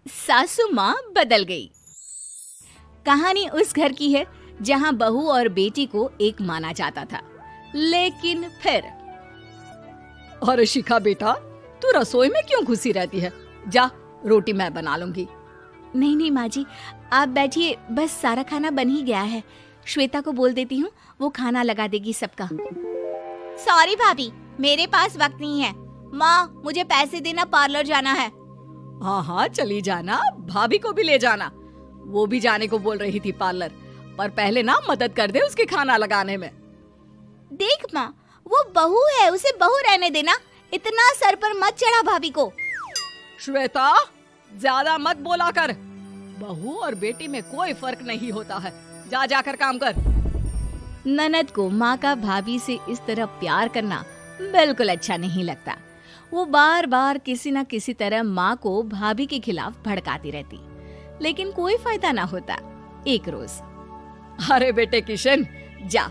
सासू माँ बदल गई। कहानी उस घर की है जहाँ बहू और बेटी को एक माना जाता था, लेकिन फिर अरे शिखा बेटा, तू रसोई में क्यों घुसी रहती है? जा, रोटी मैं बना लूंगी। नहीं नहीं माँ जी, आप बैठिए, बस सारा खाना बन ही गया है। श्वेता को बोल देती हूँ, वो खाना लगा देगी सबका। सॉरी भाभी, मेरे पास वक्त नहीं है। माँ, मुझे पैसे देना, पार्लर जाना है। हाँ हाँ चली जाना, भाभी को भी ले जाना। वो भी जाने को बोल रही थी पार्लर, पर पहले ना मदद कर दे उसके खाना लगाने में। देख माँ, वो बहू है, उसे बहू रहने देना, इतना सर पर मत चढ़ा भाभी को। श्वेता, ज्यादा मत बोला कर। बहू और बेटी में कोई फर्क नहीं होता है। जा जाकर काम कर। ननद को माँ का भाभी से इस तरह प्यार करना बिल्कुल अच्छा नहीं लगता। वो बार बार किसी न किसी तरह माँ को भाभी के खिलाफ भड़काती रहती, लेकिन कोई फायदा ना होता। एक रोज, अरे बेटे किशन, जा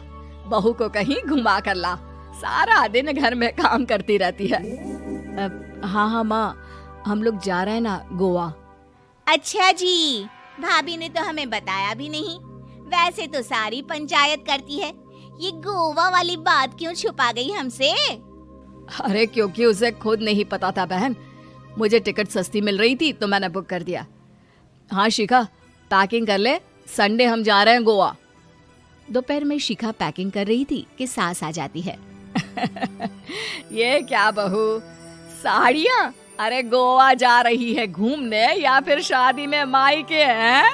बहू को कहीं घुमा कर ला, सारा दिन घर में काम करती रहती है। हाँ हाँ माँ, हम लोग जा रहे हैं ना गोवा। अच्छा जी, भाभी ने तो हमें बताया भी नहीं। वैसे तो सारी पंचायत करती है, ये गोवा वाली बात क्यों छुपा गई हमसे? अरे क्योंकि उसे खुद नहीं पता था बहन। मुझे टिकट सस्ती मिल रही थी तो मैंने बुक कर दिया। हाँ शिखा, पैकिंग कर ले, संडे हम जा रहे हैं गोवा। दोपहर में शिखा पैकिंग कर रही थी कि सास आ जाती है। ये क्या बहू, साड़ियाँ? अरे गोवा जा रही है घूमने या फिर शादी में मायके हैं?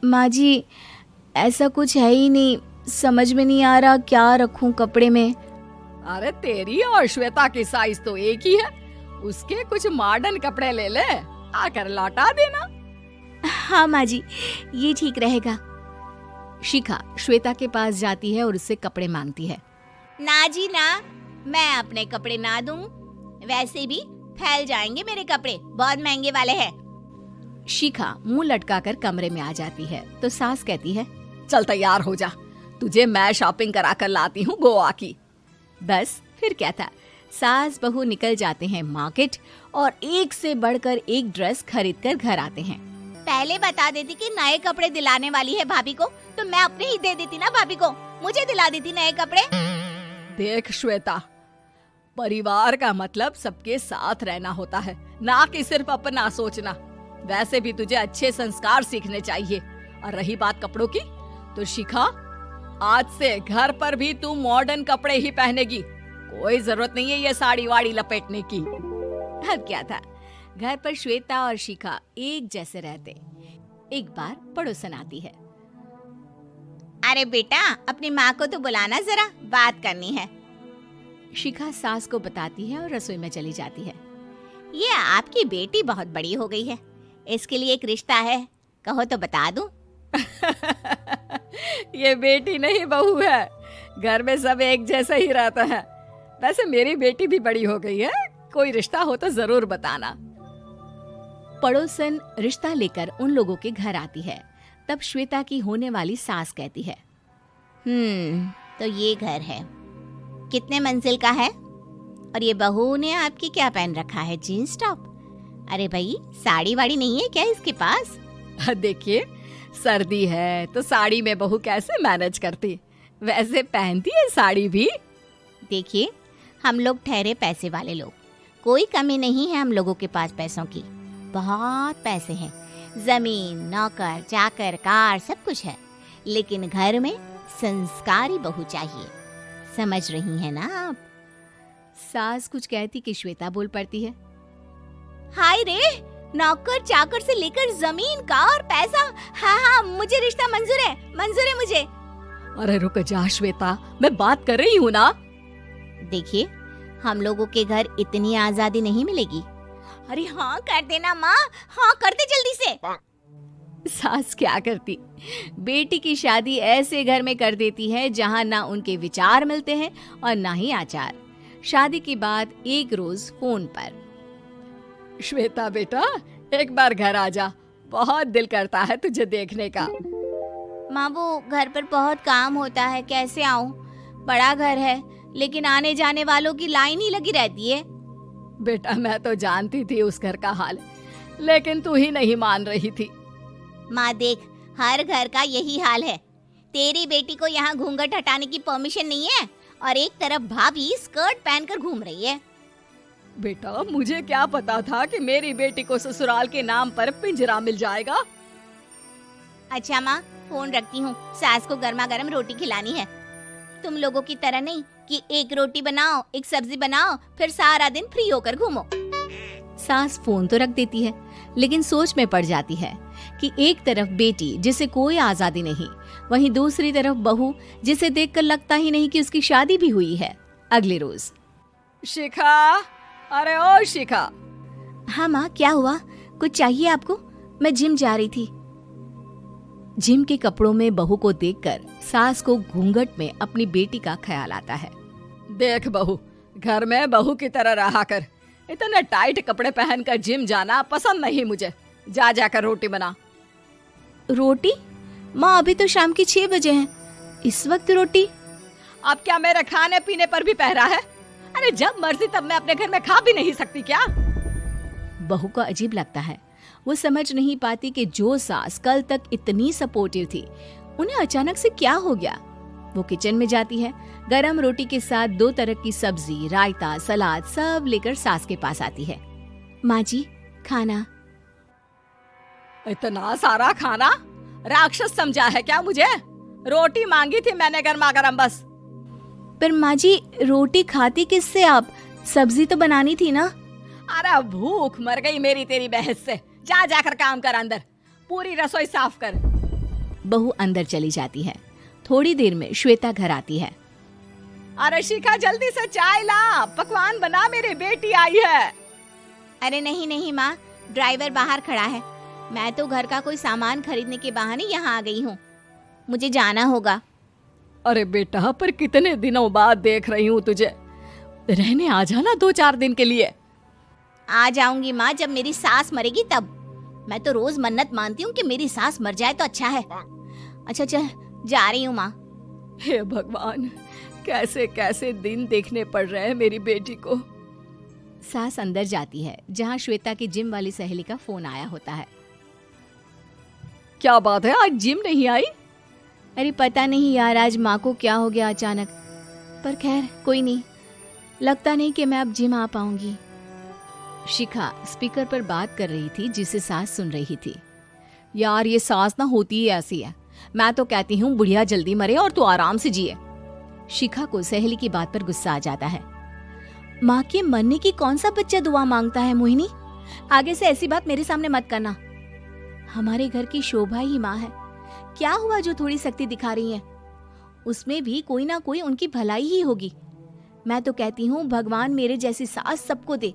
माँ जी, ऐसा कुछ है ही नहीं, समझ में नहीं आ रहा क्या रखूं कपड़े में। अरे तेरी और श्वेता की साइज तो एक ही है, उसके कुछ मॉडर्न कपड़े ले ले, आकर लौटा देना। हाँ माँ जी, ये ठीक रहेगा। शिखा श्वेता के पास जाती है और उससे कपड़े मांगती है। ना जी ना, मैं अपने कपड़े ना दूं, वैसे भी फैल जाएंगे मेरे कपड़े, बहुत महंगे वाले हैं। शिखा मुंह लटकाकर कमरे में आ जाती है तो सास कहती है, चल तैयार हो जा, तुझे मैं शॉपिंग करा कर लाती हूँ गोवा की। बस फिर क्या था, सास बहू निकल जाते हैं मार्केट और एक से बढ़कर एक ड्रेस खरीद कर घर आते हैं। पहले बता देती कि नए कपड़े दिलाने वाली है भाभी को, तो मैं अपने ही दे देती ना भाभी को, मुझे दिला देती नए कपड़े। देख श्वेता, परिवार का मतलब सबके साथ रहना होता है, ना कि सिर्फ अपना सोचना। वैसे भी तुझे अच्छे संस्कार सीखने चाहिए। और रही बात कपड़ों की, तो शिखा, आज से घर पर भी तू मॉडर्न कपड़े ही पहनेगी। कोई जरूरत नहीं है ये साड़ी वाड़ी लपेटने की। अब क्या था, घर पर श्वेता और शिखा एक जैसे रहते। एक बार पड़ोसन आती है। अरे बेटा, अपनी माँ को तो बुलाना जरा, बात करनी है। शिखा सास को बताती है और रसोई में चली जाती है। ये आपकी बेटी बहुत बड़ी हो गई है, इसके लिए एक रिश्ता है, कहो तो बता दूं। ये बेटी नहीं बहू है, घर में सब एक जैसा ही रहता है। वैसे मेरी बेटी भी बड़ी हो गई है, कोई रिश्ता हो तो जरूर बताना। पड़ोसन रिश्ता लेकर उन लोगों के घर आती है। तब श्वेता की होने वाली सास कहती है, तो ये घर है, कितने मंजिल का है? और ये बहू ने आपकी क्या पहन रखा है, जीन्स टॉप? अरे भाई, साड़ी वाड़ी नहीं है क्या इसके पास? देखिए, सर्दी है तो साड़ी में बहू कैसे मैनेज करती, वैसे पहनती है साड़ी भी। देखिए, हम लोग ठहरे पैसे वाले लोग, कोई कमी नहीं है हम लोगों के पास पैसों की, बहुत पैसे हैं, जमीन, नौकर चाकर, कार, सब कुछ है, लेकिन घर में संस्कारी बहू चाहिए। समझ रही हैं ना आप? सास कुछ कहती कि श्वेता बोल पड़ती है, हाय रे, नौकर चाकर से लेकर जमीन, कार, पैसा, हाँ हाँ, मुझे रिश्ता मंजूर है मुझे। अरे रुक जा श्वेता, मैं बात कर रही हूँ ना। देखिए, हम लोगों के घर इतनी आजादी नहीं मिलेगी। अरे हाँ कर देना माँ, हाँ कर दे जल्दी से। सास क्या करती, बेटी की शादी ऐसे घर में कर देती है जहाँ ना उनके विचार मिलते हैं और ना ही आचार। शादी के बाद एक रोज फोन पर, श्वेता बेटा, एक बार घर आ जा, बहुत दिल करता है तुझे देखने का। माँ, वो घर पर बहुत काम होता है, कैसे आऊँ? बड़ा घर है, लेकिन आने जाने वालों की लाइन ही लगी रहती है। बेटा मैं तो जानती थी उस घर का हाल, लेकिन तू ही नहीं मान रही थी। माँ देख, हर घर का यही हाल है। तेरी बेटी को यहाँ घूंघट हटाने की परमिशन नहीं है और एक तरफ भाभी स्कर्ट पहनकर घूम रही है। बेटा मुझे क्या पता था कि मेरी बेटी को ससुराल के नाम पर पिंजरा मिल जाएगा। अच्छा माँ, फोन रखती हूँ, सास को गर्मा गर्म रोटी खिलानी है। तुम लोगों की तरह नहीं कि एक रोटी बनाओ, एक सब्जी बनाओ, फिर सारा दिन फ्री होकर घूमो। सास फोन तो रख देती है, लेकिन सोच में पड़ जाती है कि एक तरफ बेटी जिसे कोई आजादी नहीं, वहीं दूसरी तरफ बहू जिसे देखकर लगता ही नहीं कि उसकी शादी भी हुई है। अगले रोज। शिखा, अरे ओ शिखा। हाँ माँ, क्या हुआ? कुछ चाहिए आपको? मैं जिम जा रही थी। जिम के कपड़ों में बहू को देखकर सास को घूंघट में अपनी बेटी का ख्याल आता है। देख बहू, घर में बहू की तरह रहा कर। इतने टाइट कपड़े पहनकर जिम जाना पसंद नहीं मुझे। जा जाकर रोटी बना। रोटी? माँ अभी तो शाम के 6 बजे हैं, इस वक्त रोटी? अब क्या मेरे खाने पीने पर भी पहरा है? अरे जब मर्जी तब मैं अपने घर में खा भी नहीं सकती क्या? बहू को अजीब लगता है। वो समझ नहीं पाती कि जो सास कल तक इतनी सपोर्टिव थी, उन्हें अचानक से क्या हो गया। वो किचन में जाती है, गरम रोटी के साथ 2 तरह की सब्जी, रायता, सलाद सब लेकर सास के पास आती है। माँ जी, खाना। इतना सारा खाना? राक्षस समझा है क्या मुझे? रोटी मांगी थी मैंने गर्मा गर्म बस। पर माँ जी, रोटी खाती किससे आप? सब्जी तो बनानी थी ना। अरे भूख मर गई मेरी तेरी बहस से। जा जाकर काम कर, अंदर पूरी रसोई साफ कर। बहू अंदर चली जाती है। थोड़ी देर में श्वेता घर आती है। अरे शिखा जल्दी से चाय ला, पकवान बना, मेरी बेटी आई है। अरे नहीं नहीं माँ, ड्राइवर बाहर खड़ा है। मैं तो घर का कोई सामान खरीदने के बहाने यहाँ आ गई हूँ, मुझे जाना होगा। अरे बेटा, पर कितने दिनों बाद देख रही हूँ तुझे, रहने आ जाना 2-4 दिन के लिए। आ जाऊंगी माँ, जब मेरी सास मरेगी तब। मैं तो रोज मन्नत मानती हूँ कि मेरी सास मर जाए तो अच्छा है। अच्छा चल, जा रही हूँ माँ। हे भगवान, कैसे कैसे दिन देखने पड़ रहे हैं मेरी बेटी को। सास अंदर जाती है, जहाँ श्वेता की जिम वाली सहेली का फोन आया होता है। क्या बात है, आज जिम नहीं आई? अरे पता नहीं यार, आज माँ को क्या हो गया अचानक। पर खैर कोई नहीं, लगता नहीं कि मैं अब जिम आ पाऊंगी। शिखा स्पीकर पर बात कर रही थी, जिसे सास सुन रही थी। यार ये सास ना होती ही ऐसी है। मैं तो कहती हूँ बुढ़िया जल्दी मरे और तू आराम से जिए। शिखा को सहेली की बात पर गुस्सा आ जाता है। माँ के मरने की कौन सा बच्चा दुआ मांगता है मोहिनी? आगे से ऐसी बात मेरे सामने मत करना। हमारे घर की शोभा ही माँ है। क्या हुआ जो थोड़ी सख्ती दिखा रही है? उसमें भी कोई ना कोई उनकी भलाई ही होगी। मैं तो कहती हूँ भगवान मेरे जैसी सास सबको दे,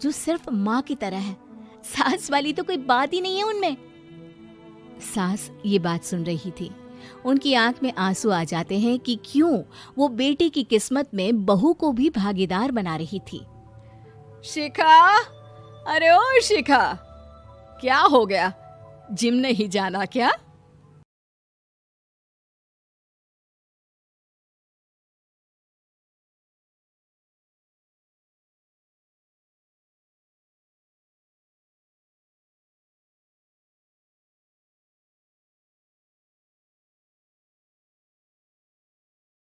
जो सिर्फ माँ की तरह है। सास वाली तो कोई बात ही नहीं है उनमें। सास ये बात सुन रही थी। उनकी आंख में आंसू आ जाते हैं कि क्यों वो बेटी की किस्मत में बहू को भी भागीदार बना रही थी। शिखा, अरे ओ शिखा, क्या हो गया? जिम नहीं जाना क्या?